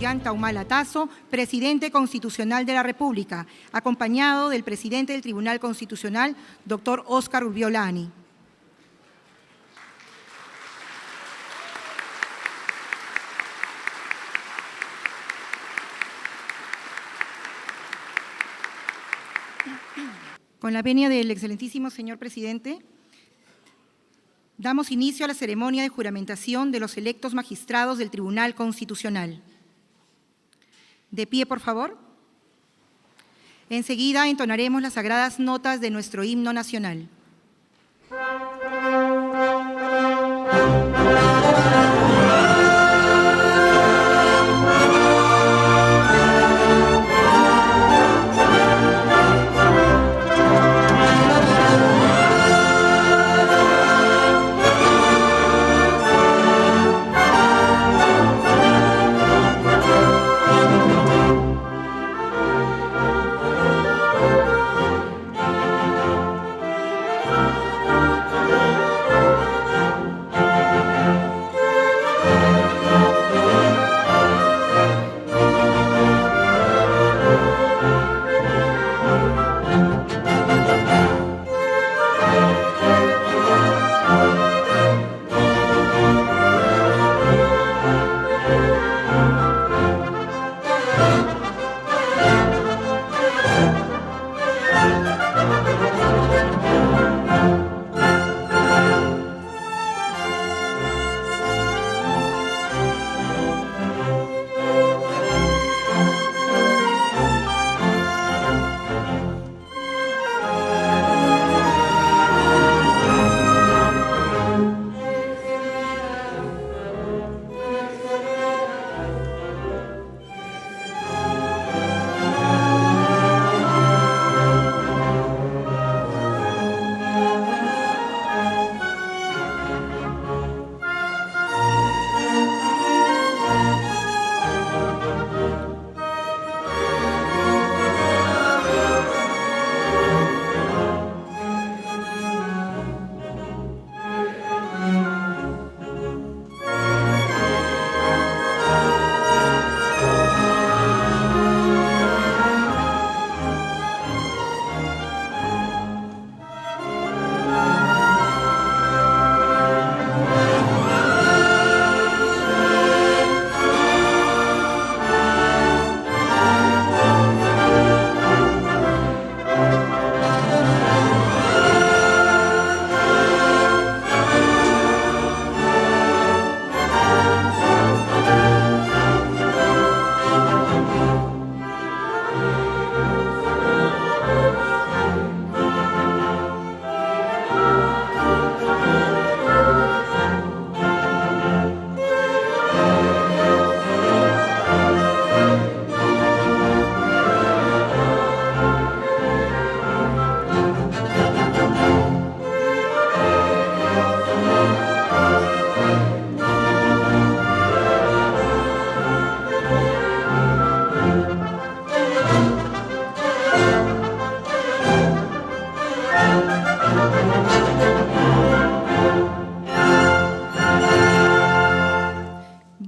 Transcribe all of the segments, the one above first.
Ollanta Humala Tazo, presidente constitucional de la República, acompañado del presidente del Tribunal Constitucional, doctor Óscar Urbiolani. Con la venia del excelentísimo señor presidente, damos inicio a la ceremonia de juramentación de los electos magistrados del Tribunal Constitucional. De pie, por favor. Enseguida entonaremos las sagradas notas de nuestro himno nacional.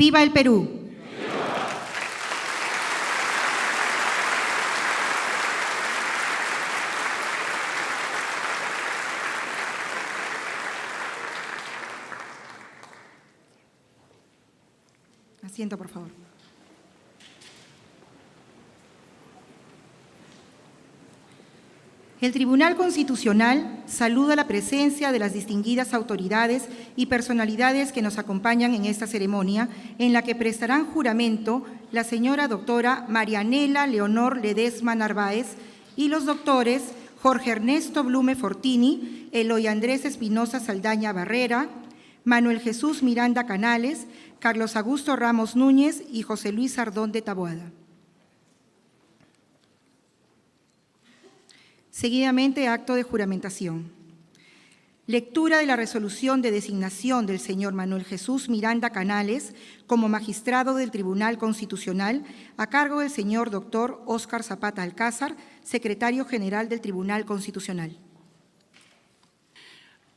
¡Viva el Perú! Asiento, por favor. El Tribunal Constitucional saluda la presencia de las distinguidas autoridades y personalidades que nos acompañan en esta ceremonia, en la que prestarán juramento la señora doctora Marianela Leonor Ledesma Narváez y los doctores Jorge Ernesto Blume Fortini, Eloy Andrés Espinosa Saldaña Barrera, Manuel Jesús Miranda Canales, Carlos Augusto Ramos Núñez y José Luis Sardón de Taboada. Seguidamente, acto de juramentación. Lectura de la resolución de designación del señor Manuel Jesús Miranda Canales como magistrado del Tribunal Constitucional a cargo del señor doctor Óscar Zapata Alcázar, secretario general del Tribunal Constitucional.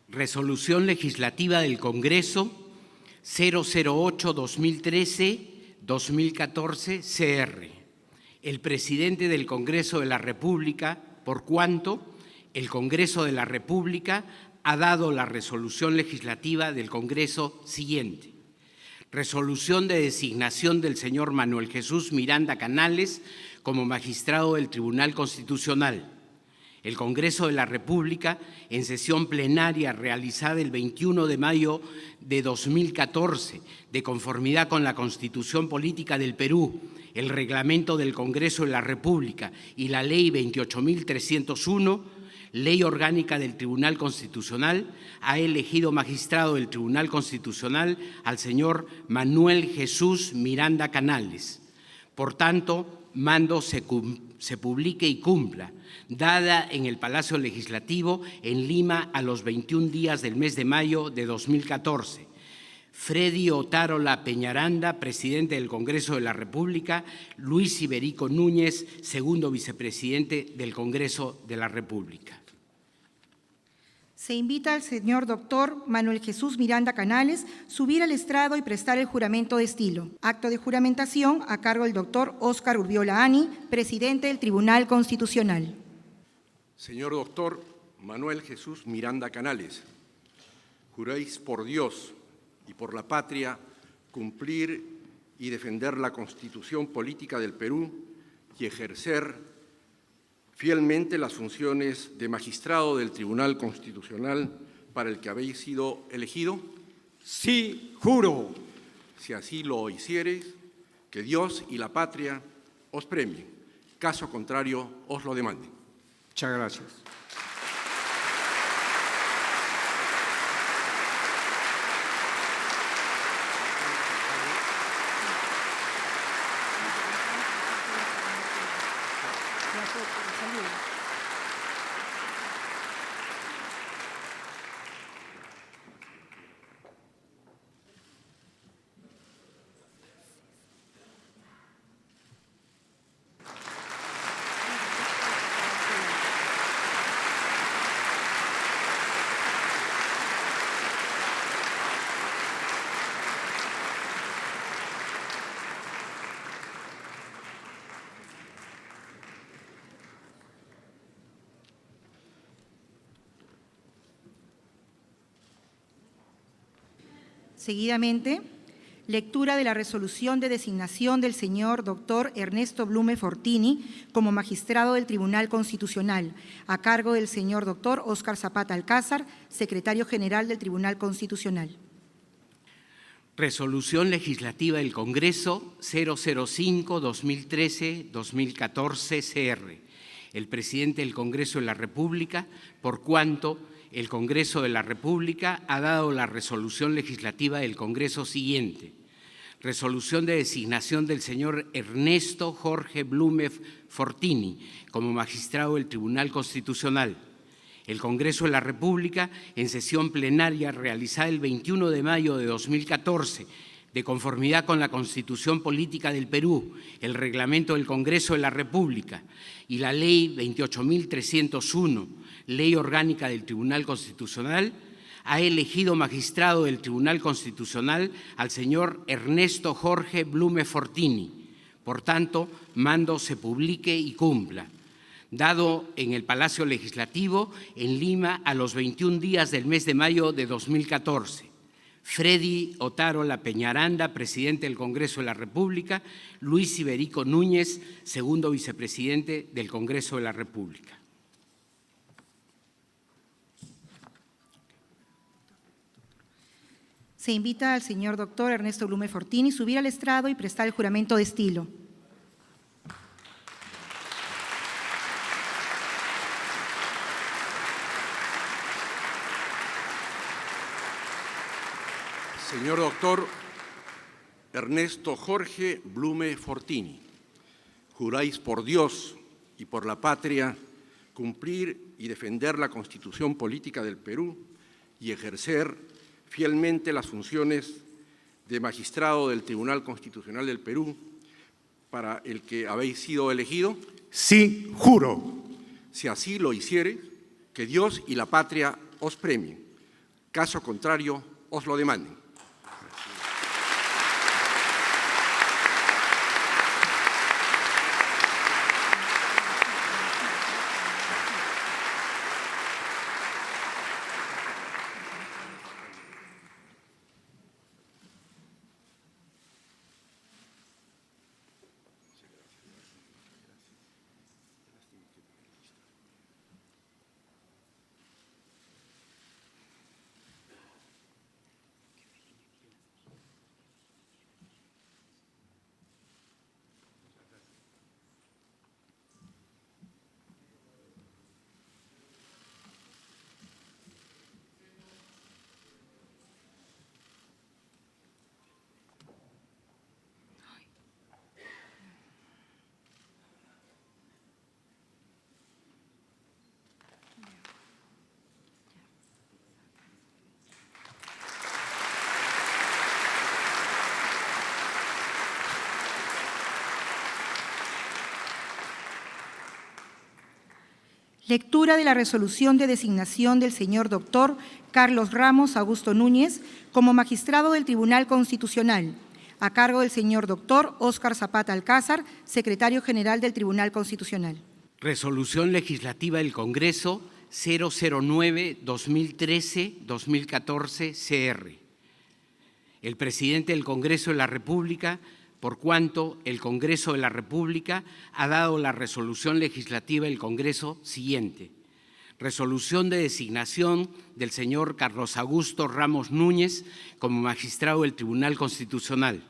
Resolución legislativa del Congreso 008-2013 2014 CR. El presidente del Congreso de la República, por cuanto el Congreso de la República ha dado la resolución legislativa del Congreso siguiente. Resolución de designación del señor Manuel Jesús Miranda Canales como magistrado del Tribunal Constitucional. El Congreso de la República, en sesión plenaria realizada el 21 de mayo de 2014, de conformidad con la Constitución Política del Perú, el Reglamento del Congreso de la República y la Ley 28.301, Ley Orgánica del Tribunal Constitucional, ha elegido magistrado del Tribunal Constitucional al señor Manuel Jesús Miranda Canales. Por tanto, mando se publique y cumpla, dada en el Palacio Legislativo en Lima a los 21 días del mes de mayo de 2014. Freddy Otárola Peñaranda, presidente del Congreso de la República; Luis Iberico Núñez, segundo vicepresidente del Congreso de la República. Se invita al señor doctor Manuel Jesús Miranda Canales subir al estrado y prestar el juramento de estilo. Acto de juramentación a cargo del doctor Óscar Urbiola Ani, presidente del Tribunal Constitucional. Señor doctor Manuel Jesús Miranda Canales, juráis por Dios y por la patria cumplir y defender la Constitución Política del Perú y ejercer fielmente las funciones de magistrado del Tribunal Constitucional para el que habéis sido elegido. Sí, juro. Si así lo hiciereis, que Dios y la patria os premien. Caso contrario, os lo demanden. Muchas gracias. Seguidamente, lectura de la resolución de designación del señor doctor Ernesto Blume Fortini como magistrado del Tribunal Constitucional, a cargo del señor doctor Óscar Zapata Alcázar, secretario general del Tribunal Constitucional. Resolución legislativa del Congreso 005-2013-2014 CR. El presidente del Congreso de la República, por cuanto el Congreso de la República ha dado la resolución legislativa del Congreso siguiente. Resolución de designación del señor Ernesto Jorge Blume Fortini como magistrado del Tribunal Constitucional. El Congreso de la República, en sesión plenaria realizada el 21 de mayo de 2014, de conformidad con la Constitución Política del Perú, el Reglamento del Congreso de la República y la Ley 28.301, Ley Orgánica del Tribunal Constitucional, ha elegido magistrado del Tribunal Constitucional al señor Ernesto Jorge Blume Fortini. Por tanto, mando se publique y cumpla. Dado en el Palacio Legislativo en Lima a los 21 días del mes de mayo de 2014. Freddy Otárola Peñaranda, presidente del Congreso de la República; Luis Iberico Núñez, segundo vicepresidente del Congreso de la República. Se invita al señor doctor Ernesto Blume Fortini subir al estrado y prestar el juramento de estilo. Señor doctor Ernesto Jorge Blume Fortini, juráis por Dios y por la patria cumplir y defender la Constitución Política del Perú y ejercer fielmente las funciones de magistrado del Tribunal Constitucional del Perú para el que habéis sido elegido. Sí, juro. Si así lo hiciereis, que Dios y la patria os premien. Caso contrario, os lo demanden. Lectura de la resolución de designación del señor doctor Carlos Ramos Augusto Núñez como magistrado del Tribunal Constitucional, a cargo del señor doctor Óscar Zapata Alcázar, secretario general del Tribunal Constitucional. Resolución legislativa del Congreso 009-2013-2014 CR. El presidente del Congreso de la República, por cuanto el Congreso de la República ha dado la resolución legislativa del Congreso siguiente. Resolución de designación del señor Carlos Augusto Ramos Núñez como magistrado del Tribunal Constitucional.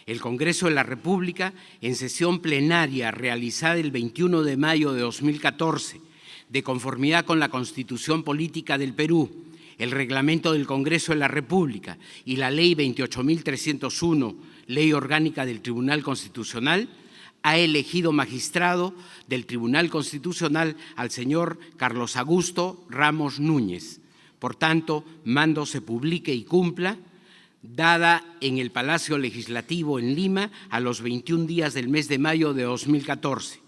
El Congreso de la República, en sesión plenaria realizada el 21 de mayo de 2014, de conformidad con la Constitución Política del Perú, el Reglamento del Congreso de la República y la Ley 28.301, Ley Orgánica del Tribunal Constitucional, ha elegido magistrado del Tribunal Constitucional al señor Carlos Augusto Ramos Núñez. Por tanto, mando se publique y cumpla, dada en el Palacio Legislativo en Lima a los 21 días del mes de mayo de 2014.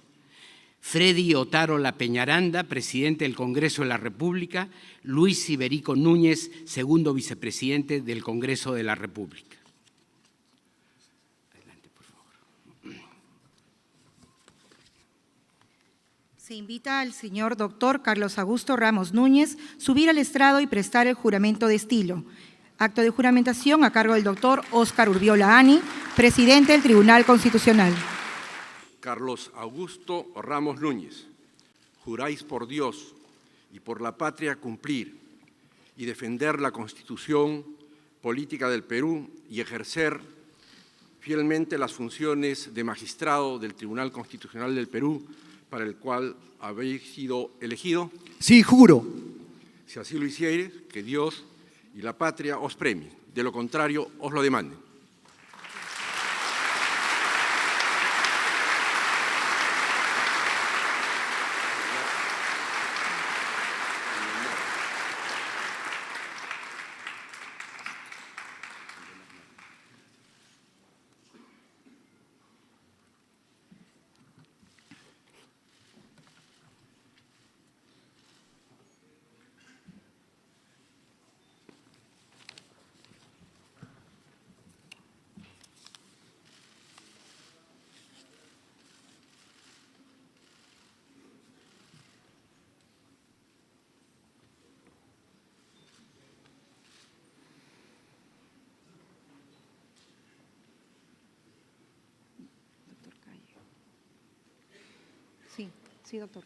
Freddy Otárola Peñaranda, presidente del Congreso de la República; Luis Iberico Núñez, segundo vicepresidente del Congreso de la República. Adelante, por favor. Se invita al señor doctor Carlos Augusto Ramos Núñez subir al estrado y prestar el juramento de estilo. Acto de juramentación a cargo del doctor Óscar Urbiola Ani, presidente del Tribunal Constitucional. Carlos Augusto Ramos Núñez, juráis por Dios y por la patria cumplir y defender la Constitución Política del Perú y ejercer fielmente las funciones de magistrado del Tribunal Constitucional del Perú, para el cual habéis sido elegido. Sí, juro. Si así lo hicieres, que Dios y la patria os premien, de lo contrario os lo demanden. Sí, doctor.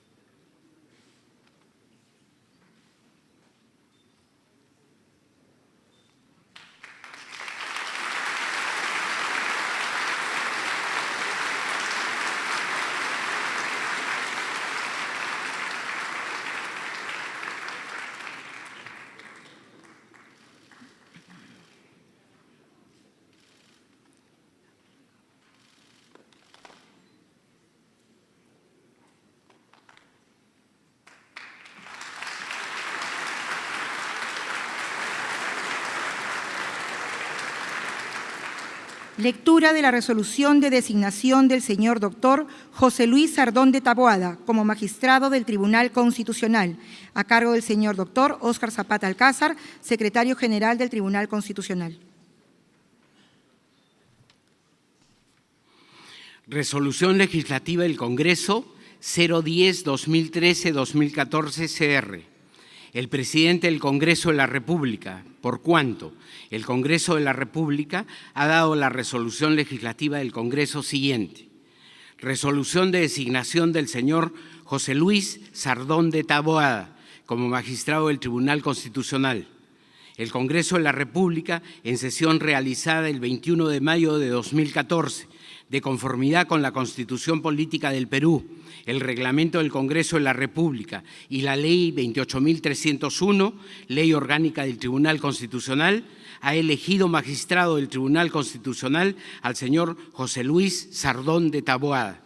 Lectura de la resolución de designación del señor doctor José Luis Sardón de Taboada como magistrado del Tribunal Constitucional, a cargo del señor doctor Óscar Zapata Alcázar, secretario general del Tribunal Constitucional. Resolución legislativa del Congreso 010-2013-2014 CR. El presidente del Congreso de la República, por cuanto el Congreso de la República ha dado la resolución legislativa del Congreso siguiente. Resolución de designación del señor José Luis Sardón de Taboada como magistrado del Tribunal Constitucional. El Congreso de la República, en sesión realizada el 21 de mayo de 2014, de conformidad con la Constitución Política del Perú, el Reglamento del Congreso de la República y la Ley 28.301, Ley Orgánica del Tribunal Constitucional, ha elegido magistrado del Tribunal Constitucional al señor José Luis Sardón de Taboada.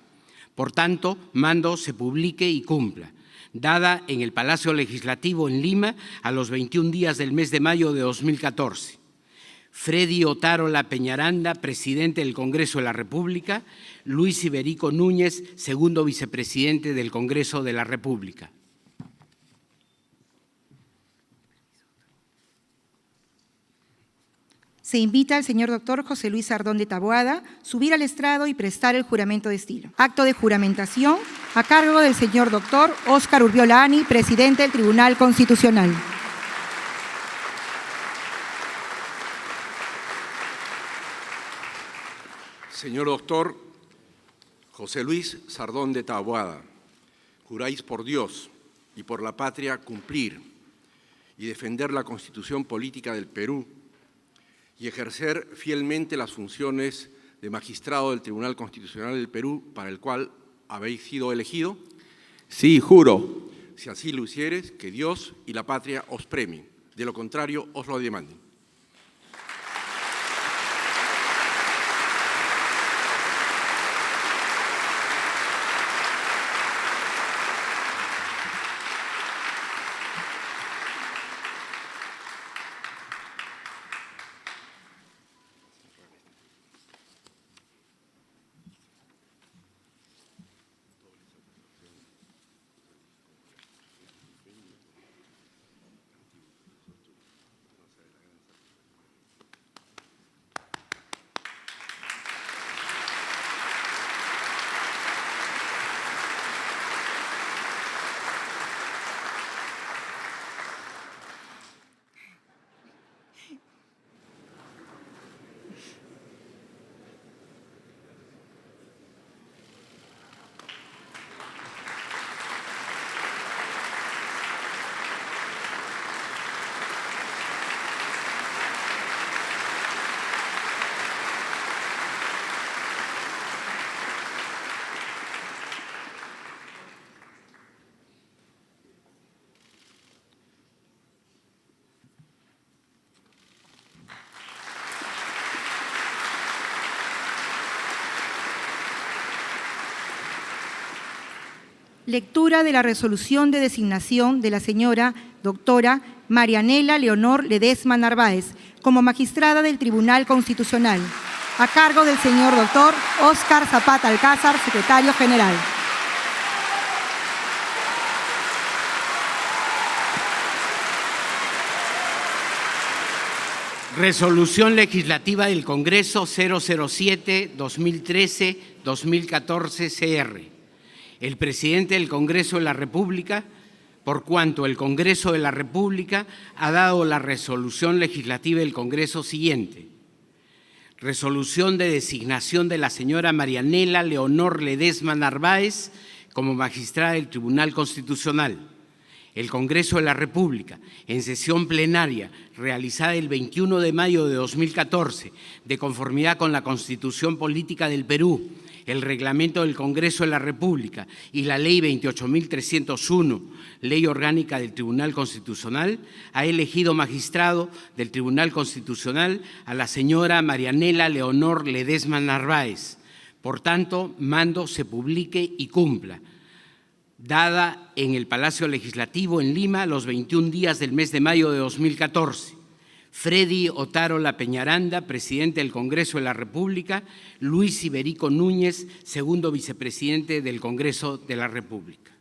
Por tanto, mando se publique y cumpla, dada en el Palacio Legislativo en Lima a los 21 días del mes de mayo de 2014. Freddy Otárola Peñaranda, presidente del Congreso de la República; Luis Iberico Núñez, segundo vicepresidente del Congreso de la República. Se invita al señor doctor José Luis Sardón de Taboada subir al estrado y prestar el juramento de estilo. Acto de juramentación a cargo del señor doctor Óscar Urbiola Ani, presidente del Tribunal Constitucional. Señor doctor José Luis Sardón de Taboada, juráis por Dios y por la patria cumplir y defender la Constitución Política del Perú y ejercer fielmente las funciones de magistrado del Tribunal Constitucional del Perú para el cual habéis sido elegido. Sí, juro. Si así lo hicieres, que Dios y la patria os premien. De lo contrario, os lo demanden. Lectura de la resolución de designación de la señora doctora Marianela Leonor Ledesma Narváez como magistrada del Tribunal Constitucional, a cargo del señor doctor Óscar Zapata Alcázar, secretario general. Resolución Legislativa del Congreso 007-2013-2014 CR. El presidente del Congreso de la República, por cuanto el Congreso de la República ha dado la resolución legislativa del Congreso siguiente. Resolución de designación de la señora Marianela Leonor Ledesma Narváez como magistrada del Tribunal Constitucional. El Congreso de la República, en sesión plenaria realizada el 21 de mayo de 2014, de conformidad con la Constitución Política del Perú, el Reglamento del Congreso de la República y la Ley 28.301, Ley Orgánica del Tribunal Constitucional, ha elegido magistrado del Tribunal Constitucional a la señora Marianela Leonor Ledesma Narváez. Por tanto, mando se publique y cumpla. Dada en el Palacio Legislativo en Lima los 21 días del mes de mayo de 2014. Freddy Otárola Peñaranda, presidente del Congreso de la República, Luis Iberico Núñez, segundo vicepresidente del Congreso de la República.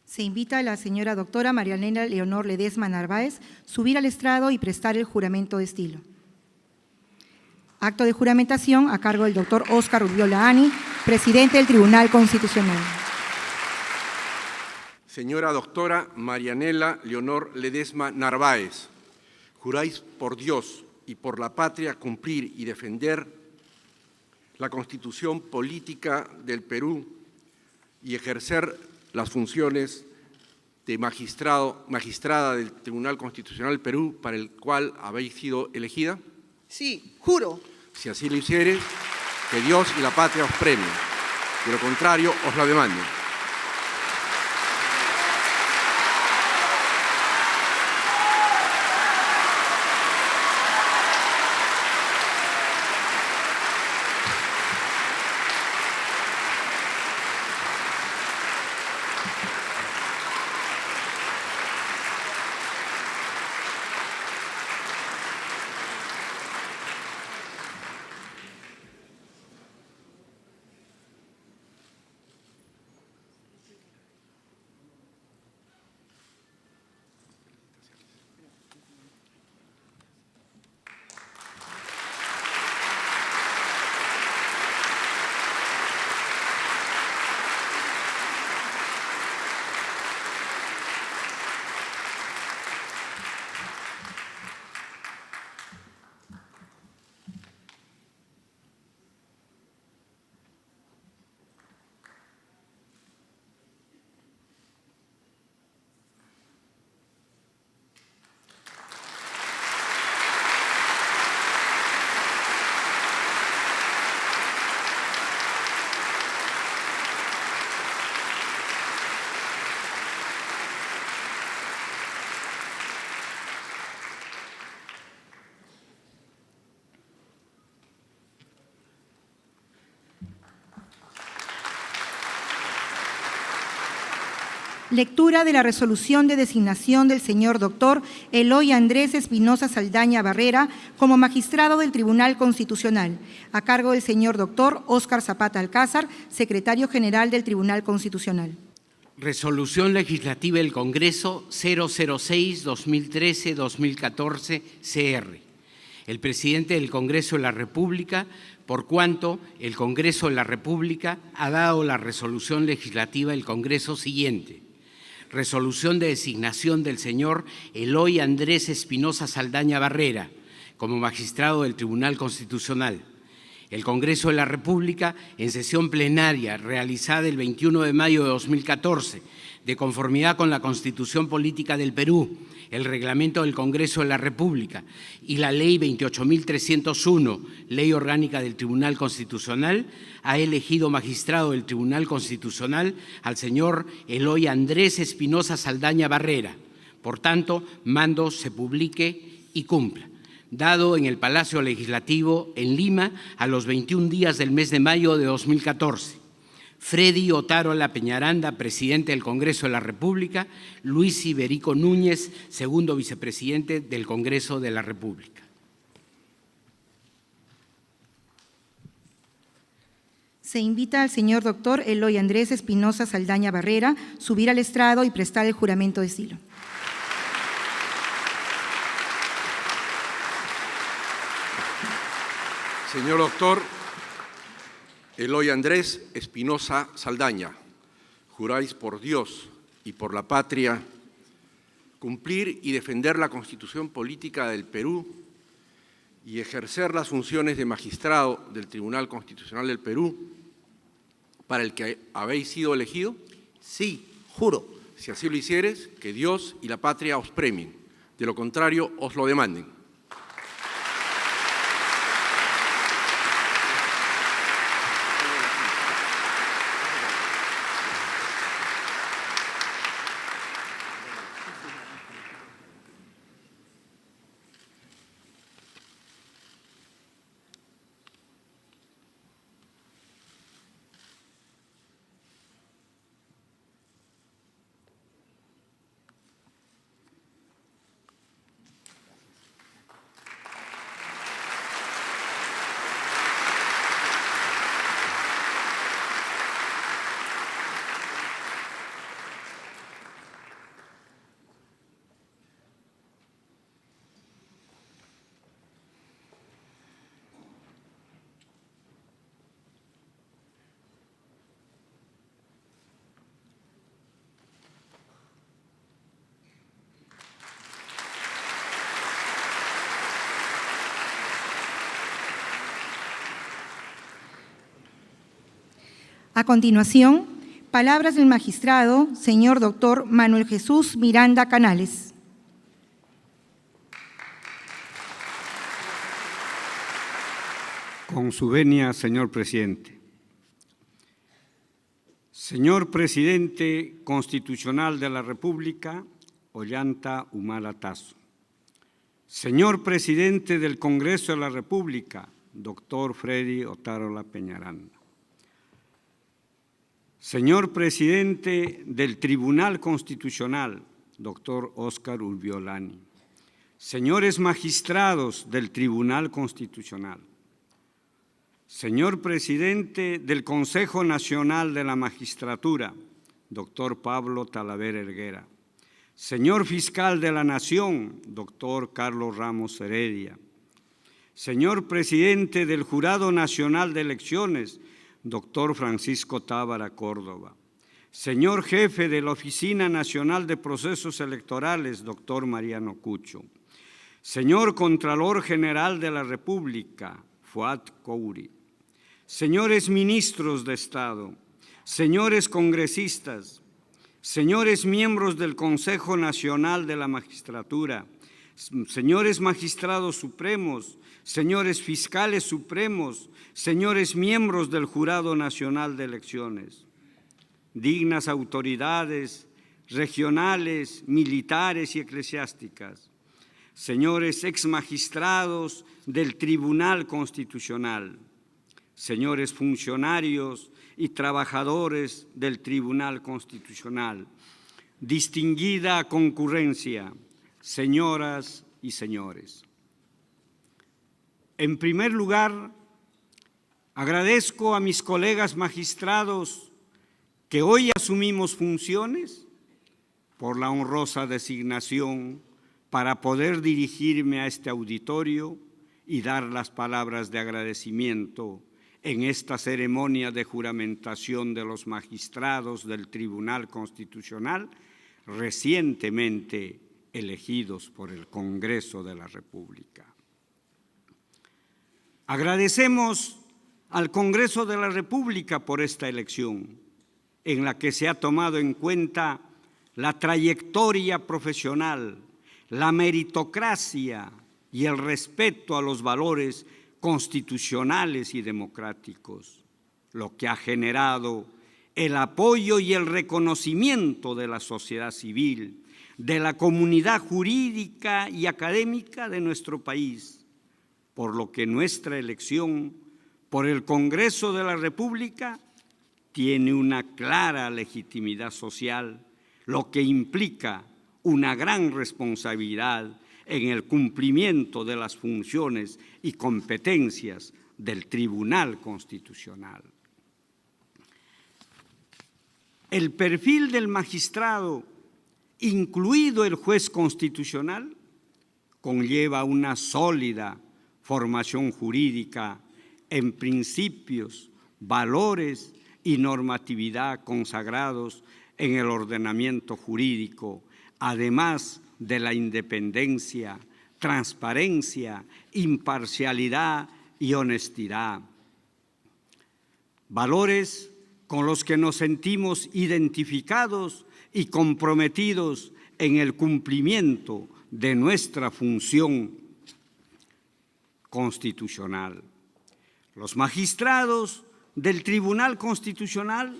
Se invita a la señora doctora Marianela Leonor Ledesma Narváez subir al estrado y prestar el juramento de estilo. Acto de juramentación a cargo del doctor Óscar Urbiola Ani, presidente del Tribunal Constitucional. Señora doctora Marianela Leonor Ledesma Narváez, juráis por Dios y por la patria cumplir y defender la Constitución Política del Perú y ejercer las funciones de magistrada del Tribunal Constitucional del Perú para el cual habéis sido elegida. Sí, juro. Si así lo hicieres, que Dios y la patria os premien. De lo contrario, os la demanden. Lectura de la resolución de designación del señor doctor Eloy Andrés Espinosa Saldaña Barrera como magistrado del Tribunal Constitucional, a cargo del señor doctor Óscar Zapata Alcázar, secretario general del Tribunal Constitucional. Resolución Legislativa del Congreso 006-2013-2014 CR. El presidente del Congreso de la República, por cuanto el Congreso de la República ha dado la resolución legislativa del Congreso siguiente. Resolución de designación del señor Eloy Andrés Espinosa Saldaña Barrera como magistrado del Tribunal Constitucional. El Congreso de la República, en sesión plenaria realizada el 21 de mayo de 2014, de conformidad con la Constitución Política del Perú, el Reglamento del Congreso de la República y la Ley 28.301, Ley Orgánica del Tribunal Constitucional, ha elegido magistrado del Tribunal Constitucional al señor Eloy Andrés Espinosa Saldaña Barrera. Por tanto, mando se publique y cumpla. Dado en el Palacio Legislativo en Lima a los 21 días del mes de mayo de 2014. Freddy Otárola Peñaranda, presidente del Congreso de la República, Luis Iberico Núñez, segundo vicepresidente del Congreso de la República. Se invita al señor doctor Eloy Andrés Espinosa Saldaña Barrera subir al estrado y prestar el juramento de estilo. Señor doctor Eloy Andrés Espinosa Saldaña, juráis por Dios y por la patria cumplir y defender la Constitución Política del Perú y ejercer las funciones de magistrado del Tribunal Constitucional del Perú para el que habéis sido elegido? Sí, juro. Si así lo hicieres, que Dios y la patria os premien, de lo contrario os lo demanden. A continuación, palabras del magistrado, señor doctor Manuel Jesús Miranda Canales. Con su venia, señor presidente. Señor presidente constitucional de la República, Ollanta Humala Tasso. Señor presidente del Congreso de la República, doctor Freddy Otárola Peñaranda. Señor presidente del Tribunal Constitucional, doctor Óscar Urbiolani. Señores magistrados del Tribunal Constitucional. Señor presidente del Consejo Nacional de la Magistratura, doctor Pablo Talavera Helguera. Señor fiscal de la Nación, doctor Carlos Ramos Heredia. Señor presidente del Jurado Nacional de Elecciones, doctor Francisco Tábara Córdoba. Señor jefe de la Oficina Nacional de Procesos Electorales, doctor Mariano Cucho. Señor Contralor General de la República, Fuad Kouri. Señores ministros de Estado, señores congresistas, señores miembros del Consejo Nacional de la Magistratura, señores magistrados supremos, señores fiscales supremos, señores miembros del Jurado Nacional de Elecciones, dignas autoridades regionales, militares y eclesiásticas, señores exmagistrados del Tribunal Constitucional, señores funcionarios y trabajadores del Tribunal Constitucional, distinguida concurrencia, señoras y señores. En primer lugar, agradezco a mis colegas magistrados que hoy asumimos funciones por la honrosa designación para poder dirigirme a este auditorio y dar las palabras de agradecimiento en esta ceremonia de juramentación de los magistrados del Tribunal Constitucional recientemente elegidos por el Congreso de la República. Agradecemos al Congreso de la República por esta elección, en la que se ha tomado en cuenta la trayectoria profesional, la meritocracia y el respeto a los valores constitucionales y democráticos, lo que ha generado el apoyo y el reconocimiento de la sociedad civil, de la comunidad jurídica y académica de nuestro país, por lo que nuestra elección por el Congreso de la República tiene una clara legitimidad social, lo que implica una gran responsabilidad en el cumplimiento de las funciones y competencias del Tribunal Constitucional. El perfil del magistrado, incluido el juez constitucional, conlleva una sólida formación jurídica en principios, valores y normatividad consagrados en el ordenamiento jurídico, además de la independencia, transparencia, imparcialidad y honestidad. Valores con los que nos sentimos identificados y comprometidos en el cumplimiento de nuestra función constitucional. Los magistrados del Tribunal Constitucional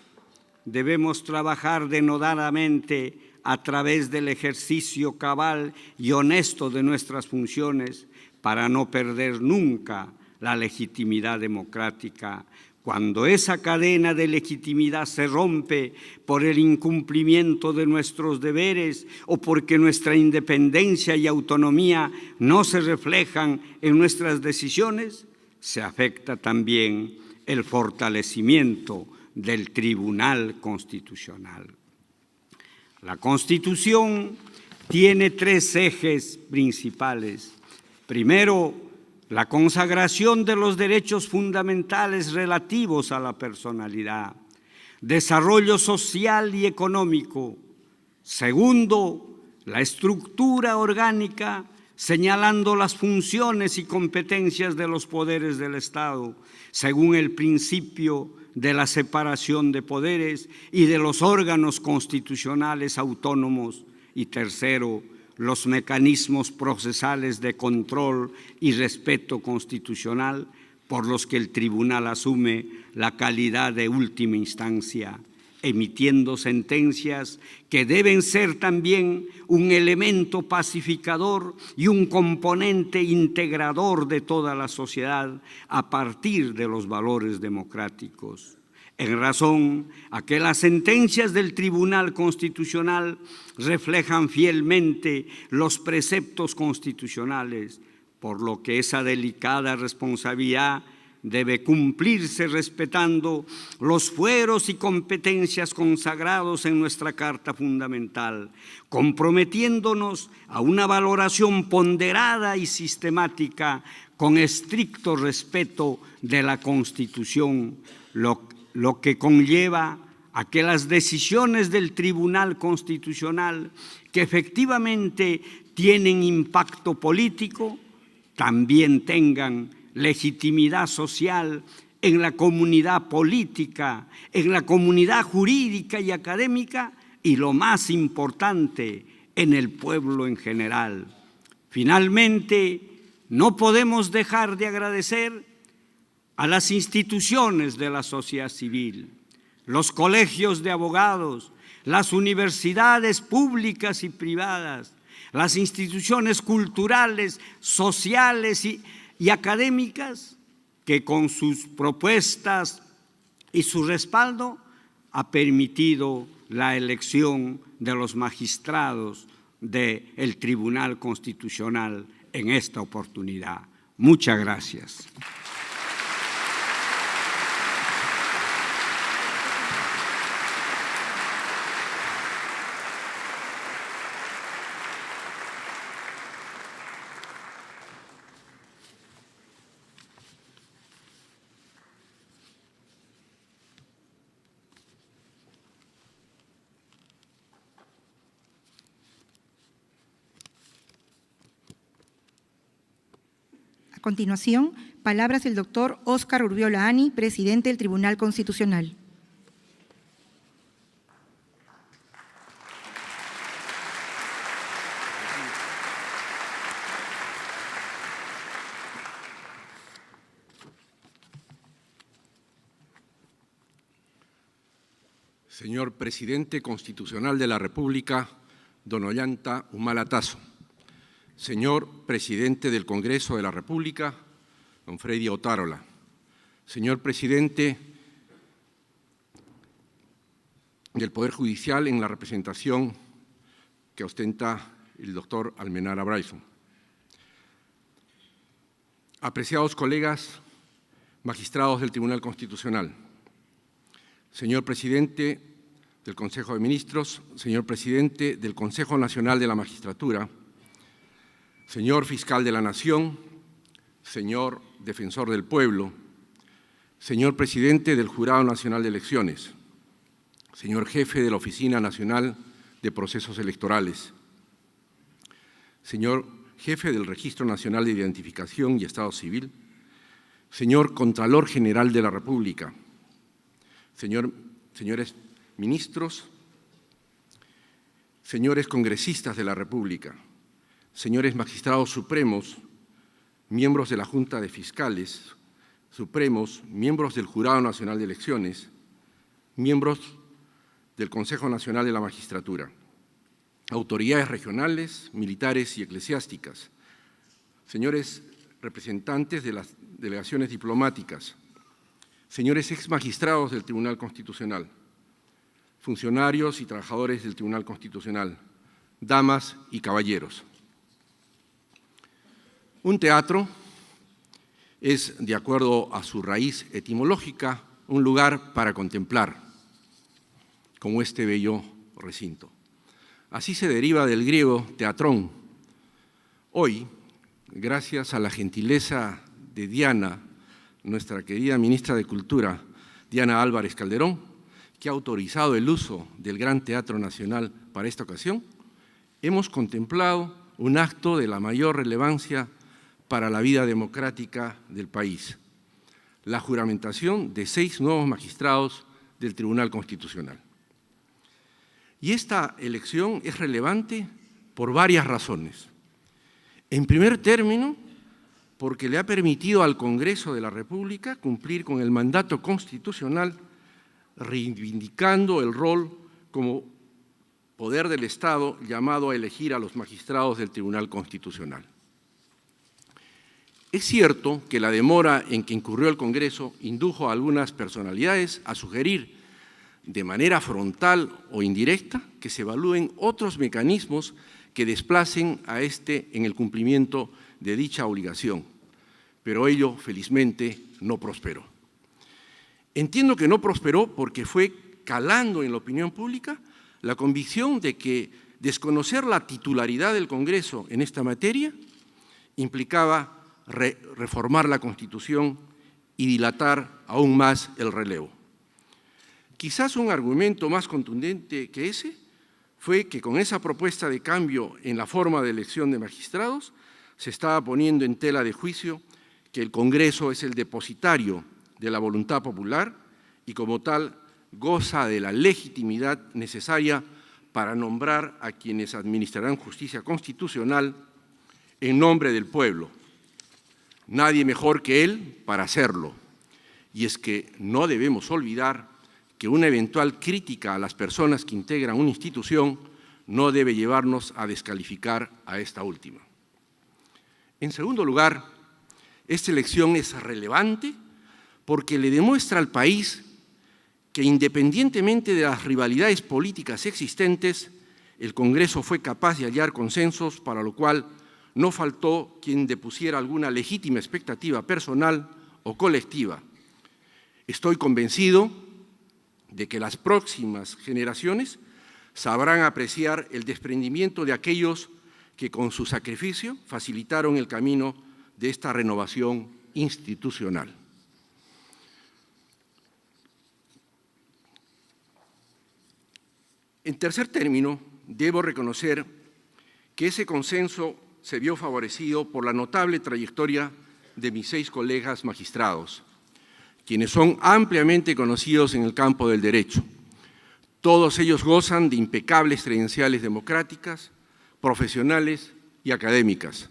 debemos trabajar denodadamente a través del ejercicio cabal y honesto de nuestras funciones para no perder nunca la legitimidad democrática. Cuando esa cadena de legitimidad se rompe por el incumplimiento de nuestros deberes o porque nuestra independencia y autonomía no se reflejan en nuestras decisiones, se afecta también el fortalecimiento del Tribunal Constitucional. La Constitución tiene tres ejes principales. Primero, la consagración de los derechos fundamentales relativos a la personalidad, desarrollo social y económico. Segundo, la estructura orgánica, señalando las funciones y competencias de los poderes del Estado, según el principio de la separación de poderes y de los órganos constitucionales autónomos. Y tercero, los mecanismos procesales de control y respeto constitucional por los que el tribunal asume la calidad de última instancia, emitiendo sentencias que deben ser también un elemento pacificador y un componente integrador de toda la sociedad a partir de los valores democráticos. En razón a que las sentencias del Tribunal Constitucional reflejan fielmente los preceptos constitucionales, por lo que esa delicada responsabilidad debe cumplirse respetando los fueros y competencias consagrados en nuestra Carta Fundamental, comprometiéndonos a una valoración ponderada y sistemática con estricto respeto de la Constitución, lo que conlleva a que las decisiones del Tribunal Constitucional, que efectivamente tienen impacto político, también tengan legitimidad social en la comunidad política, en la comunidad jurídica y académica y, lo más importante, en el pueblo en general. Finalmente, no podemos dejar de agradecer a las instituciones de la sociedad civil, los colegios de abogados, las universidades públicas y privadas, las instituciones culturales, sociales y académicas, que con sus propuestas y su respaldo ha permitido la elección de los magistrados del Tribunal Constitucional en esta oportunidad. Muchas gracias. A continuación, palabras del doctor Óscar Urbiola Ani, presidente del Tribunal Constitucional. Señor Presidente Constitucional de la República, don Ollanta Humala Tasso. Señor Presidente del Congreso de la República, don Freddy Otárola. Señor Presidente del Poder Judicial en la representación que ostenta el doctor Almenara Bryson. Apreciados colegas, magistrados del Tribunal Constitucional. Señor Presidente del Consejo de Ministros, señor Presidente del Consejo Nacional de la Magistratura, señor Fiscal de la Nación, señor Defensor del Pueblo, señor Presidente del Jurado Nacional de Elecciones, señor Jefe de la Oficina Nacional de Procesos Electorales, señor Jefe del Registro Nacional de Identificación y Estado Civil, señor Contralor General de la República, señores ministros, señores congresistas de la República, señores magistrados supremos, miembros de la Junta de Fiscales Supremos, miembros del Jurado Nacional de Elecciones, miembros del Consejo Nacional de la Magistratura, autoridades regionales, militares y eclesiásticas, señores representantes de las delegaciones diplomáticas, señores exmagistrados del Tribunal Constitucional, funcionarios y trabajadores del Tribunal Constitucional, damas y caballeros. Un teatro es, de acuerdo a su raíz etimológica, un lugar para contemplar, como este bello recinto. Así se deriva del griego teatrón. Hoy, gracias a la gentileza de Diana, nuestra querida ministra de Cultura, Diana Álvarez Calderón, que ha autorizado el uso del Gran Teatro Nacional para esta ocasión, hemos contemplado un acto de la mayor relevancia para la vida democrática del país, la juramentación de 6 nuevos magistrados del Tribunal Constitucional. Y esta elección es relevante por varias razones. En primer término, porque le ha permitido al Congreso de la República cumplir con el mandato constitucional, reivindicando el rol como poder del Estado llamado a elegir a los magistrados del Tribunal Constitucional. Es cierto que la demora en que incurrió el Congreso indujo a algunas personalidades a sugerir de manera frontal o indirecta que se evalúen otros mecanismos que desplacen a este en el cumplimiento de dicha obligación, pero ello felizmente no prosperó. Entiendo que no prosperó porque fue calando en la opinión pública la convicción de que desconocer la titularidad del Congreso en esta materia implicaba reformar la Constitución y dilatar aún más el relevo. Quizás un argumento más contundente que ese fue que con esa propuesta de cambio en la forma de elección de magistrados se estaba poniendo en tela de juicio que el Congreso es el depositario de la voluntad popular y como tal goza de la legitimidad necesaria para nombrar a quienes administrarán justicia constitucional en nombre del pueblo. Nadie mejor que él para hacerlo. Y es que no debemos olvidar que una eventual crítica a las personas que integran una institución no debe llevarnos a descalificar a esta última. En segundo lugar, esta elección es relevante porque le demuestra al país que independientemente de las rivalidades políticas existentes, el Congreso fue capaz de hallar consensos, para lo cual no faltó quien depusiera alguna legítima expectativa personal o colectiva. Estoy convencido de que las próximas generaciones sabrán apreciar el desprendimiento de aquellos que con su sacrificio facilitaron el camino de esta renovación institucional. En tercer término, debo reconocer que ese consenso se vio favorecido por la notable trayectoria de mis 6 colegas magistrados, quienes son ampliamente conocidos en el campo del derecho. Todos ellos gozan de impecables credenciales democráticas, profesionales y académicas,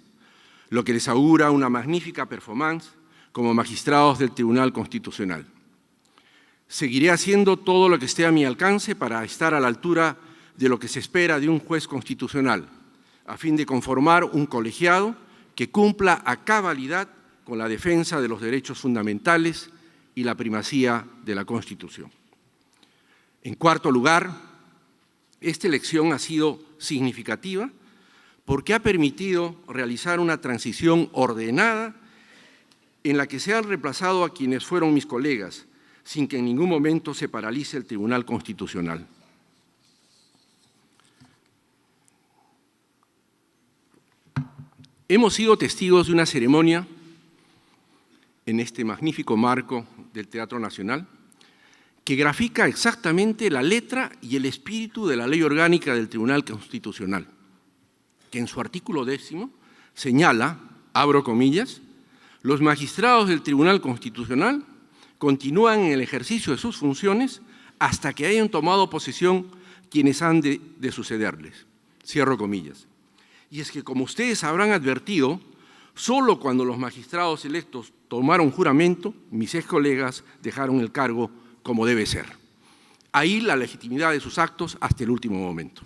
lo que les augura una magnífica performance como magistrados del Tribunal Constitucional. Seguiré haciendo todo lo que esté a mi alcance para estar a la altura de lo que se espera de un juez constitucional, a fin de conformar un colegiado que cumpla a cabalidad con la defensa de los derechos fundamentales y la primacía de la Constitución. En cuarto lugar, esta elección ha sido significativa porque ha permitido realizar una transición ordenada en la que se han reemplazado a quienes fueron mis colegas, sin que en ningún momento se paralice el Tribunal Constitucional. Hemos sido testigos de una ceremonia en este magnífico marco del Teatro Nacional que grafica exactamente la letra y el espíritu de la Ley Orgánica del Tribunal Constitucional, que en su artículo 10 señala, abro comillas, los magistrados del Tribunal Constitucional continúan en el ejercicio de sus funciones hasta que hayan tomado posesión quienes han de sucederles. Cierro comillas. Y es que, como ustedes habrán advertido, solo cuando los magistrados electos tomaron juramento, mis 6 colegas dejaron el cargo como debe ser. Ahí la legitimidad de sus actos hasta el último momento.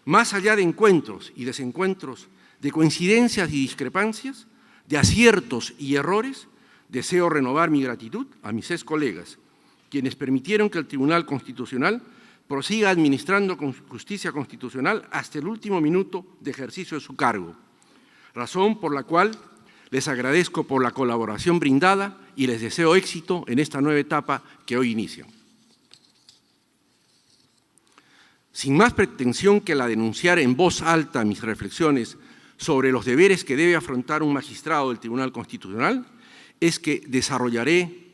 Más allá de encuentros y desencuentros, de coincidencias y discrepancias, de aciertos y errores, deseo renovar mi gratitud a mis 6 colegas, quienes permitieron que el Tribunal Constitucional prosiga administrando con justicia constitucional hasta el último minuto de ejercicio de su cargo, razón por la cual les agradezco por la colaboración brindada y les deseo éxito en esta nueva etapa que hoy inician. Sin más pretensión que la de enunciar en voz alta mis reflexiones sobre los deberes que debe afrontar un magistrado del Tribunal Constitucional, es que desarrollaré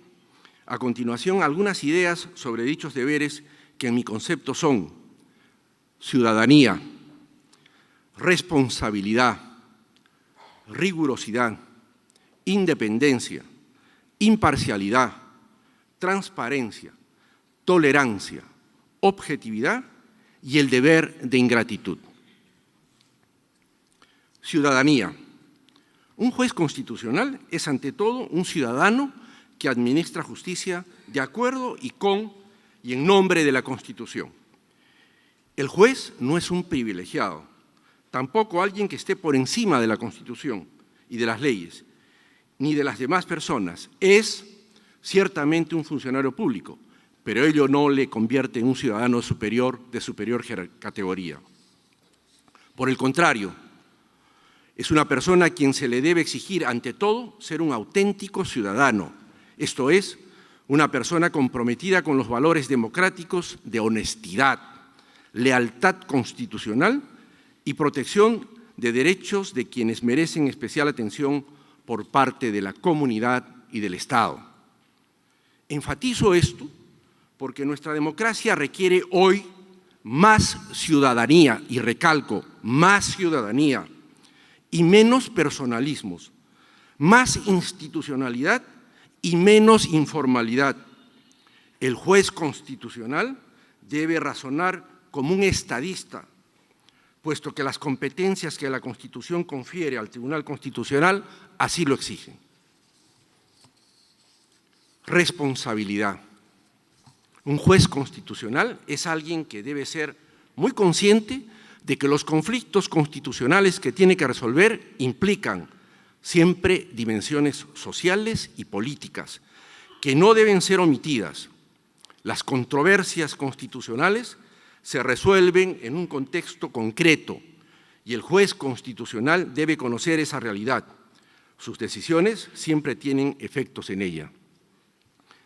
a continuación algunas ideas sobre dichos deberes que en mi concepto son ciudadanía, responsabilidad, rigurosidad, independencia, imparcialidad, transparencia, tolerancia, objetividad y el deber de ingratitud. Ciudadanía. Un juez constitucional es ante todo un ciudadano que administra justicia de acuerdo y con y en nombre de la Constitución. El juez no es un privilegiado, tampoco alguien que esté por encima de la Constitución y de las leyes, ni de las demás personas. Es ciertamente un funcionario público, pero ello no le convierte en un ciudadano superior de superior categoría. Por el contrario, es una persona a quien se le debe exigir ante todo ser un auténtico ciudadano, esto es, una persona comprometida con los valores democráticos de honestidad, lealtad constitucional y protección de derechos de quienes merecen especial atención por parte de la comunidad y del Estado. Enfatizo esto porque nuestra democracia requiere hoy más ciudadanía, y recalco, más ciudadanía y menos personalismos, más institucionalidad y menos informalidad. El juez constitucional debe razonar como un estadista, puesto que las competencias que la Constitución confiere al Tribunal Constitucional así lo exigen. Responsabilidad. Un juez constitucional es alguien que debe ser muy consciente de que los conflictos constitucionales que tiene que resolver implican siempre dimensiones sociales y políticas, que no deben ser omitidas. Las controversias constitucionales se resuelven en un contexto concreto y el juez constitucional debe conocer esa realidad. Sus decisiones siempre tienen efectos en ella.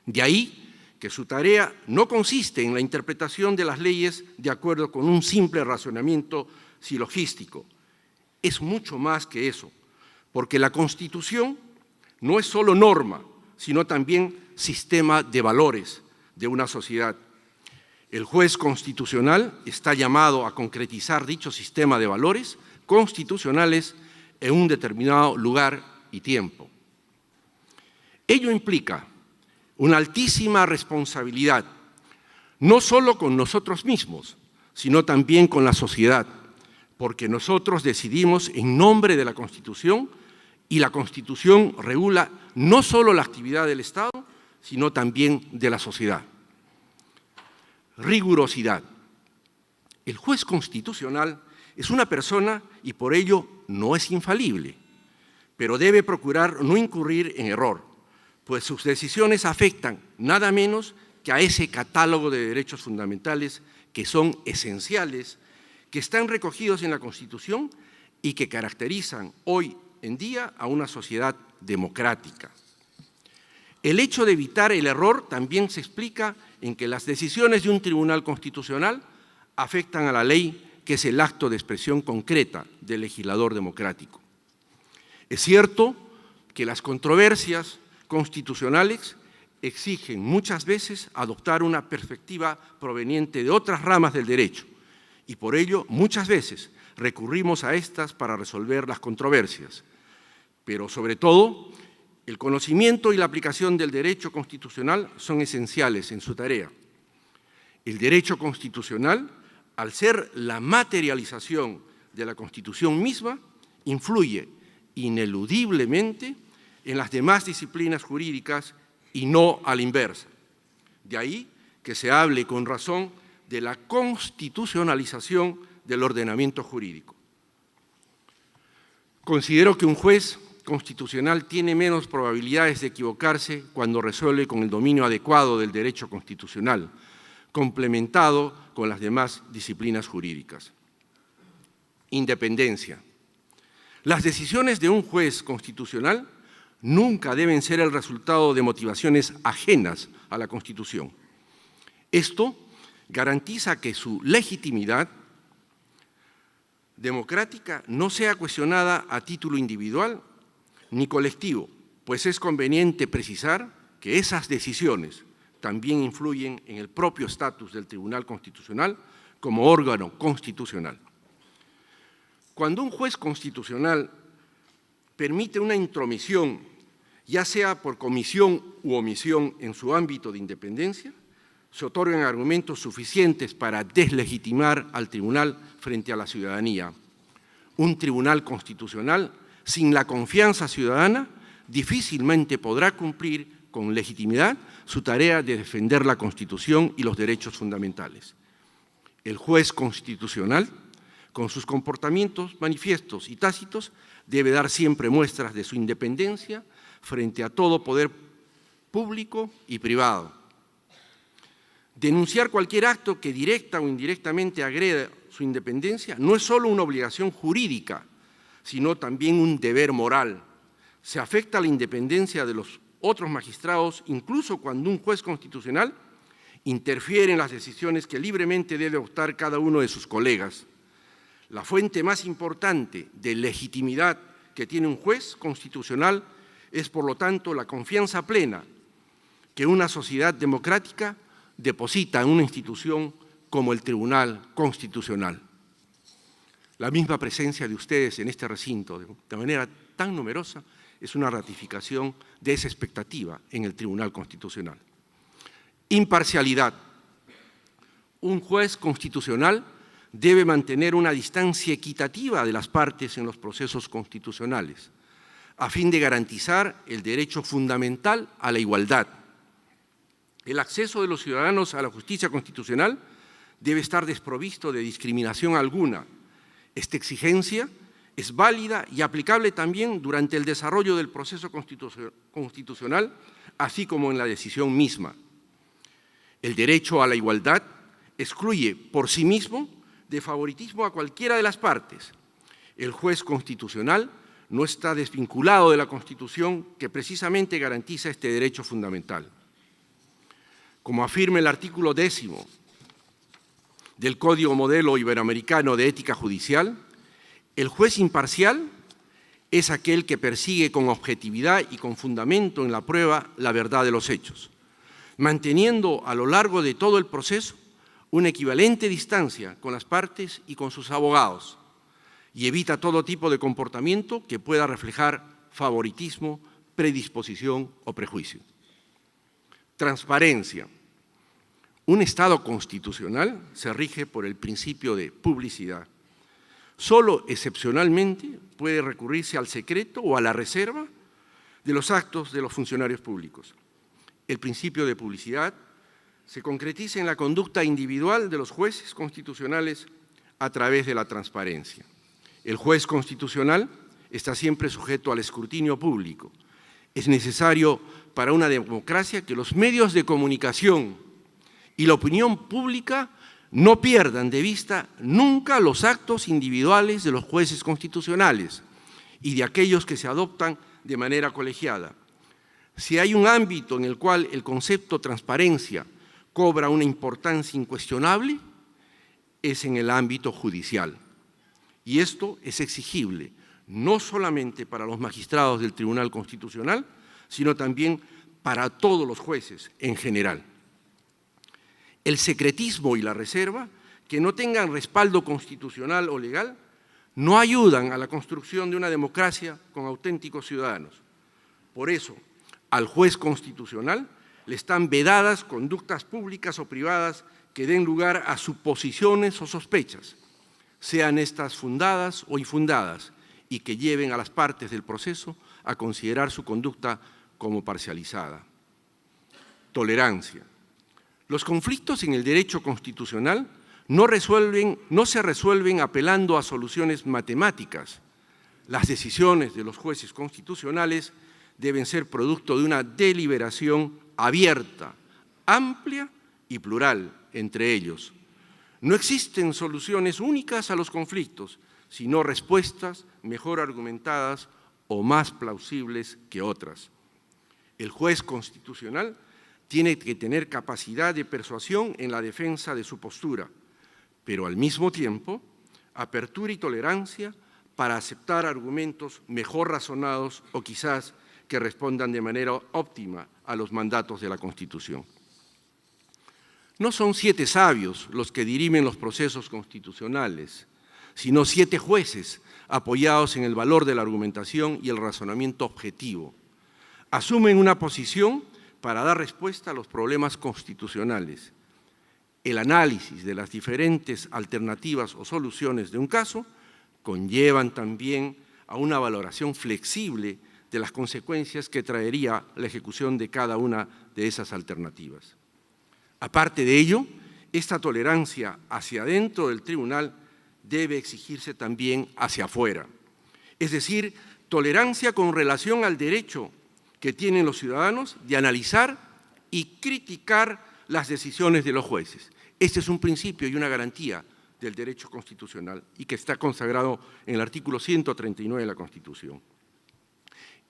De ahí que su tarea no consiste en la interpretación de las leyes de acuerdo con un simple razonamiento silogístico. Es mucho más que eso, porque la Constitución no es solo norma, sino también sistema de valores de una sociedad. El juez constitucional está llamado a concretizar dicho sistema de valores constitucionales en un determinado lugar y tiempo. Ello implica una altísima responsabilidad, no solo con nosotros mismos, sino también con la sociedad, porque nosotros decidimos en nombre de la Constitución y la Constitución regula no solo la actividad del Estado, sino también de la sociedad. Rigurosidad. El juez constitucional es una persona y por ello no es infalible, pero debe procurar no incurrir en error, pues sus decisiones afectan nada menos que a ese catálogo de derechos fundamentales que son esenciales, que están recogidos en la Constitución y que caracterizan hoy en día a una sociedad democrática. El hecho de evitar el error también se explica en que las decisiones de un tribunal constitucional afectan a la ley, que es el acto de expresión concreta del legislador democrático. Es cierto que las controversias constitucionales exigen muchas veces adoptar una perspectiva proveniente de otras ramas del derecho y por ello muchas veces recurrimos a estas para resolver las controversias. Pero sobre todo, el conocimiento y la aplicación del derecho constitucional son esenciales en su tarea. El derecho constitucional, al ser la materialización de la Constitución misma, influye ineludiblemente en las demás disciplinas jurídicas y no a la inversa. De ahí que se hable con razón de la constitucionalización del ordenamiento jurídico. Considero que un juez constitucional tiene menos probabilidades de equivocarse cuando resuelve con el dominio adecuado del derecho constitucional, complementado con las demás disciplinas jurídicas. Independencia. Las decisiones de un juez constitucional nunca deben ser el resultado de motivaciones ajenas a la Constitución. Esto garantiza que su legitimidad democrática no sea cuestionada a título individual ni colectivo, pues es conveniente precisar que esas decisiones también influyen en el propio estatus del Tribunal Constitucional como órgano constitucional. Cuando un juez constitucional permite una intromisión, ya sea por comisión u omisión en su ámbito de independencia, se otorgan argumentos suficientes para deslegitimar al tribunal frente a la ciudadanía. Un tribunal constitucional sin la confianza ciudadana difícilmente podrá cumplir con legitimidad su tarea de defender la Constitución y los derechos fundamentales. El juez constitucional, con sus comportamientos manifiestos y tácitos, debe dar siempre muestras de su independencia frente a todo poder público y privado. Denunciar cualquier acto que directa o indirectamente agreda su independencia no es solo una obligación jurídica, sino también un deber moral. Se afecta la independencia de los otros magistrados, incluso cuando un juez constitucional interfiere en las decisiones que libremente debe adoptar cada uno de sus colegas. La fuente más importante de legitimidad que tiene un juez constitucional es, por lo tanto, la confianza plena que una sociedad democrática deposita en una institución como el Tribunal Constitucional. La misma presencia de ustedes en este recinto, de manera tan numerosa, es una ratificación de esa expectativa en el Tribunal Constitucional. Imparcialidad. Un juez constitucional debe mantener una distancia equitativa de las partes en los procesos constitucionales, a fin de garantizar el derecho fundamental a la igualdad. El acceso de los ciudadanos a la justicia constitucional debe estar desprovisto de discriminación alguna. Esta exigencia es válida y aplicable también durante el desarrollo del proceso constitucional, así como en la decisión misma. El derecho a la igualdad excluye por sí mismo de favoritismo a cualquiera de las partes. El juez constitucional no está desvinculado de la Constitución, que precisamente garantiza este derecho fundamental. Como afirma el artículo 10 del Código Modelo Iberoamericano de Ética Judicial, el juez imparcial es aquel que persigue con objetividad y con fundamento en la prueba la verdad de los hechos, manteniendo a lo largo de todo el proceso una equivalente distancia con las partes y con sus abogados, y evita todo tipo de comportamiento que pueda reflejar favoritismo, predisposición o prejuicio. Transparencia. Un Estado constitucional se rige por el principio de publicidad. Solo excepcionalmente puede recurrirse al secreto o a la reserva de los actos de los funcionarios públicos. El principio de publicidad se concretiza en la conducta individual de los jueces constitucionales a través de la transparencia. El juez constitucional está siempre sujeto al escrutinio público. Es necesario para una democracia que los medios de comunicación y la opinión pública no pierdan de vista nunca los actos individuales de los jueces constitucionales y de aquellos que se adoptan de manera colegiada. Si hay un ámbito en el cual el concepto transparencia cobra una importancia incuestionable, es en el ámbito judicial. Y esto es exigible no solamente para los magistrados del Tribunal Constitucional, sino también para todos los jueces en general. El secretismo y la reserva, que no tengan respaldo constitucional o legal, no ayudan a la construcción de una democracia con auténticos ciudadanos. Por eso, al juez constitucional le están vedadas conductas públicas o privadas que den lugar a suposiciones o sospechas, sean estas fundadas o infundadas, y que lleven a las partes del proceso a considerar su conducta como parcializada. Tolerancia. Los conflictos en el derecho constitucional no se resuelven apelando a soluciones matemáticas. Las decisiones de los jueces constitucionales deben ser producto de una deliberación abierta, amplia y plural entre ellos. No existen soluciones únicas a los conflictos, sino respuestas mejor argumentadas o más plausibles que otras. El juez constitucional tiene que tener capacidad de persuasión en la defensa de su postura, pero al mismo tiempo, apertura y tolerancia para aceptar argumentos mejor razonados o quizás que respondan de manera óptima a los mandatos de la Constitución. No son 7 sabios los que dirimen los procesos constitucionales, sino 7 jueces apoyados en el valor de la argumentación y el razonamiento objetivo. Asumen una posición para dar respuesta a los problemas constitucionales. El análisis de las diferentes alternativas o soluciones de un caso conllevan también a una valoración flexible de las consecuencias que traería la ejecución de cada una de esas alternativas. Aparte de ello, esta tolerancia hacia adentro del tribunal debe exigirse también hacia afuera. Es decir, tolerancia con relación al derecho que tienen los ciudadanos de analizar y criticar las decisiones de los jueces. Este es un principio y una garantía del derecho constitucional y que está consagrado en el artículo 139 de la Constitución.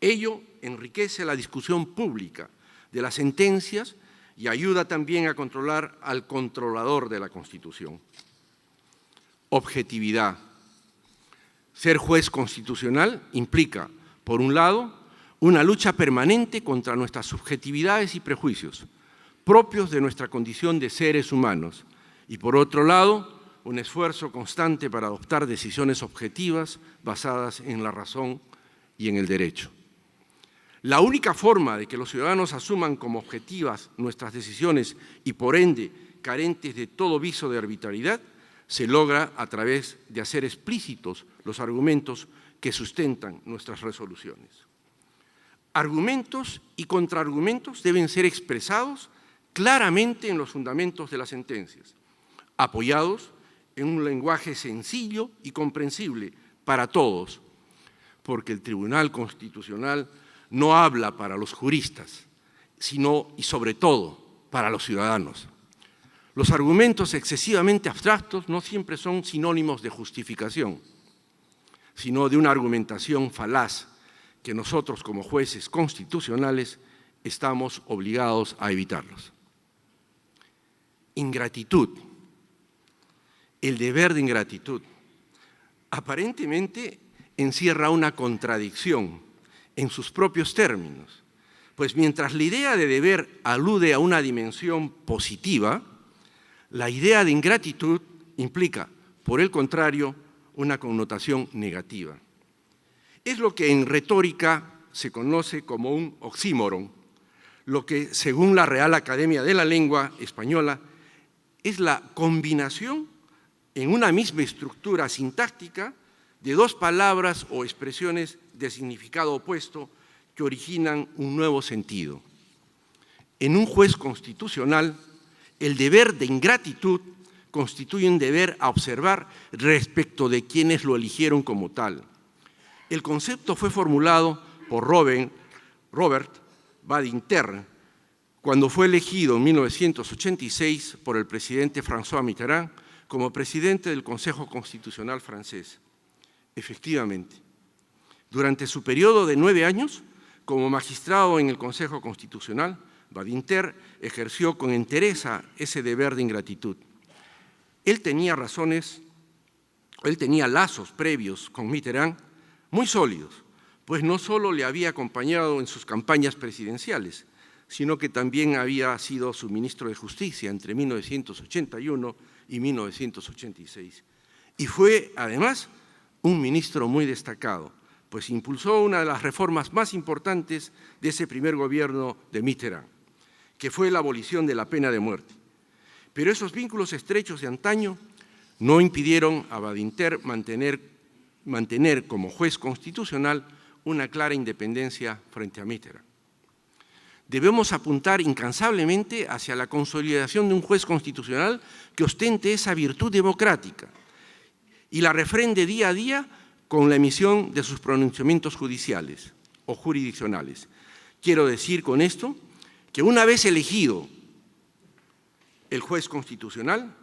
Ello enriquece la discusión pública de las sentencias y ayuda también a controlar al controlador de la Constitución. Objetividad. Ser juez constitucional implica, por un lado, una lucha permanente contra nuestras subjetividades y prejuicios, propios de nuestra condición de seres humanos, y por otro lado, un esfuerzo constante para adoptar decisiones objetivas basadas en la razón y en el derecho. La única forma de que los ciudadanos asuman como objetivas nuestras decisiones y por ende carentes de todo viso de arbitrariedad se logra a través de hacer explícitos los argumentos que sustentan nuestras resoluciones. Argumentos y contraargumentos deben ser expresados claramente en los fundamentos de las sentencias, apoyados en un lenguaje sencillo y comprensible para todos, porque el Tribunal Constitucional no habla para los juristas, sino y sobre todo para los ciudadanos. Los argumentos excesivamente abstractos no siempre son sinónimos de justificación, sino de una argumentación falaz que nosotros como jueces constitucionales estamos obligados a evitarlos. Ingratitud, el deber de ingratitud, aparentemente encierra una contradicción en sus propios términos, pues mientras la idea de deber alude a una dimensión positiva, la idea de ingratitud implica, por el contrario, una connotación negativa. Es lo que en retórica se conoce como un oxímoron, lo que, según la Real Academia de la Lengua Española, es la combinación en una misma estructura sintáctica de dos palabras o expresiones de significado opuesto que originan un nuevo sentido. En un juez constitucional, el deber de ingratitud constituye un deber a observar respecto de quienes lo eligieron como tal. El concepto fue formulado por Robert Badinter cuando fue elegido en 1986 por el presidente François Mitterrand como presidente del Consejo Constitucional francés. Efectivamente, durante su periodo de 9 años, como magistrado en el Consejo Constitucional, Badinter ejerció con entereza ese deber de ingratitud. Él tenía lazos previos con Mitterrand muy sólidos, pues no solo le había acompañado en sus campañas presidenciales, sino que también había sido su ministro de Justicia entre 1981 y 1986. Y fue, además, un ministro muy destacado, pues impulsó una de las reformas más importantes de ese primer gobierno de Mitterrand, que fue la abolición de la pena de muerte. Pero esos vínculos estrechos de antaño no impidieron a Badinter mantener como juez constitucional una clara independencia frente a Mitterrand. Debemos apuntar incansablemente hacia la consolidación de un juez constitucional que ostente esa virtud democrática y la refrende día a día con la emisión de sus pronunciamientos judiciales o jurisdiccionales. Quiero decir con esto que una vez elegido el juez constitucional,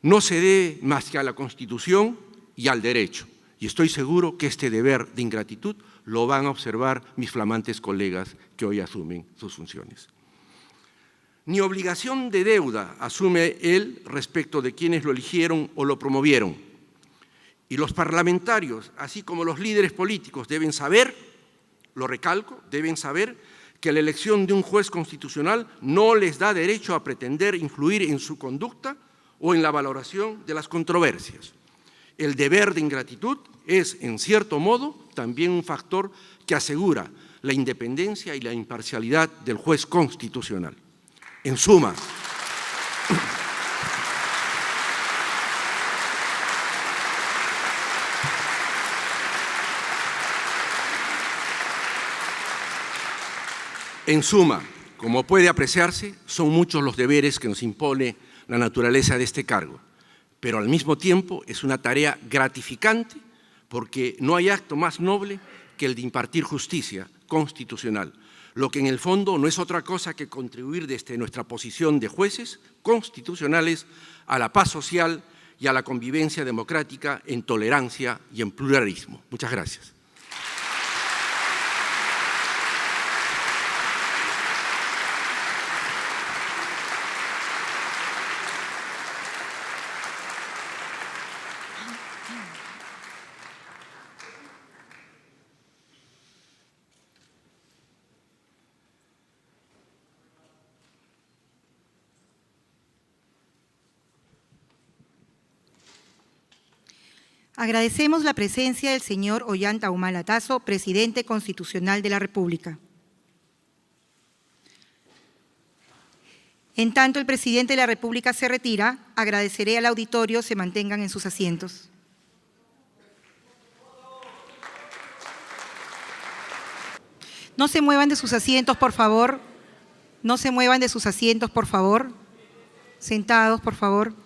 no se debe más que a la Constitución y al derecho. Y estoy seguro que este deber de ingratitud lo van a observar mis flamantes colegas que hoy asumen sus funciones. Ni obligación de deuda asume él respecto de quienes lo eligieron o lo promovieron. Y los parlamentarios, así como los líderes políticos, deben saber, lo recalco, deben saber que la elección de un juez constitucional no les da derecho a pretender influir en su conducta o en la valoración de las controversias. El deber de ingratitud es, en cierto modo, también un factor que asegura la independencia y la imparcialidad del juez constitucional. En suma, como puede apreciarse, son muchos los deberes que nos impone la naturaleza de este cargo, pero al mismo tiempo es una tarea gratificante porque no hay acto más noble que el de impartir justicia constitucional, lo que en el fondo no es otra cosa que contribuir desde nuestra posición de jueces constitucionales a la paz social y a la convivencia democrática en tolerancia y en pluralismo. Muchas gracias. Agradecemos la presencia del señor Ollanta Humala Tazo, presidente constitucional de la República. En tanto el presidente de la República se retira, agradeceré al auditorio se mantengan en sus asientos. No se muevan de sus asientos, por favor. No se muevan de sus asientos, por favor. Sentados, por favor.